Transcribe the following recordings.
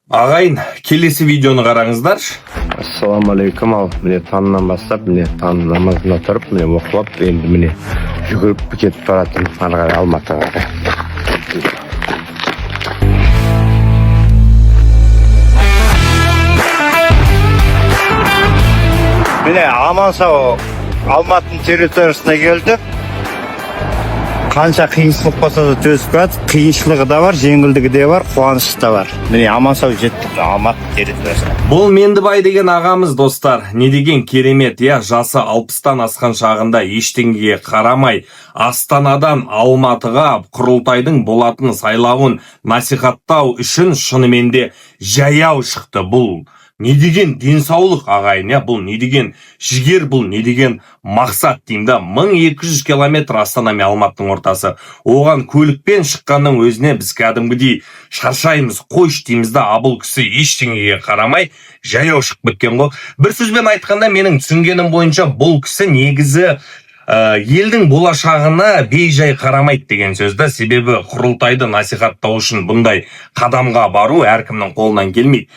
Ағайын, келесі видеоны қараңыздар. Ассалаумалейкум. Ал міне таңнан бастап міне таң намазына тұрып міне оқылап енді міне жүгіріп кетіп баратын ары қарай Алматыға қарай. Міне аман сау Алматының территориясына келдік. Қанша қиыншылық болса да төзіп келатық. Қиыншылығы да бар, жеңілдігі де бар, қуанышы да бар. Міне аман сау жеттік Алматы территориясына. Бұл Мендібай деген ағамыз, достар. Не деген керемет, жасы 60-тан асқан шағында ештеңеге қарамай Астанадан Алматыға құрылтайдың болатын сайлауын насихаттау үшін шынымен де жаяу шықты. Бұл не деген денсаулық, ағайын, бұл не деген жігер, бұл не деген мақсат деймді. 1200 километр Астана мен Алматының ортасы. Оған көлікпен шыққанның өзіне біз кәдімгідей шаршаймыз, қойш дейміз да, бұл кісі ештеңеге қарамай жаяу шығып кеткен ғой. Bir сөзбен айтқанда, менің түсінгенім бойынша бұл кісі негізі елдің болашағына бейжай қарамайды деген сөзді. Себебі құрылтайды насихаттау үшін бұндай қадамға бару әркімнің қолынан келмейді.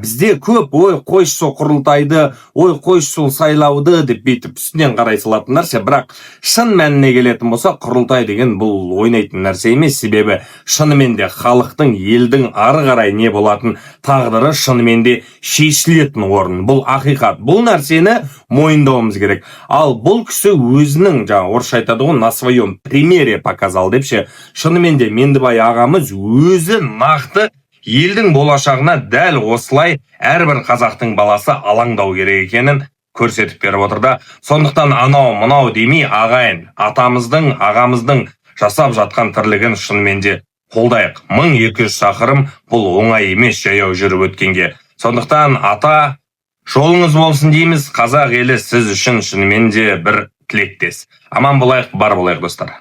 Бізде көп ой қойшы сол құрылтайды, ой қойшы сол сайлауды деп бейтіп үстінен қарай салатын нәрсе. Бірақ шын мәніне келетін болса, құрылтай деген бұл ойнайтын нәрсе емес. Себебі шынымен де халықтың, елдің ары қарай не болатын тағдыры шынымен де шешілетін орын. Бұл ақиқат. Бұл нәрсені мойындауымыз керек. Ал бұл кісі өзінің, орысша айтады ғой, на своем примере показал депше. Шынымен де Мендібай ағамыз өзі нақты елдің болашағына дәл осылай әрбір қазақтың баласы алаңдау керек екенін көрсетіп беріп отырды. Сондықтан анау мынау демей, ағайын, атамыздың, ағамыздың жасап жатқан тірлігін шынымен де қолдайық. 1200 шақырым бұл оңай емес жаяу жүріп өткенге. Сондықтан ата, жолыңыз болсын дейміз. Қазақ елі сіз үшін шынымен де бір тілектес. Аман болайық, бар болайық, достар.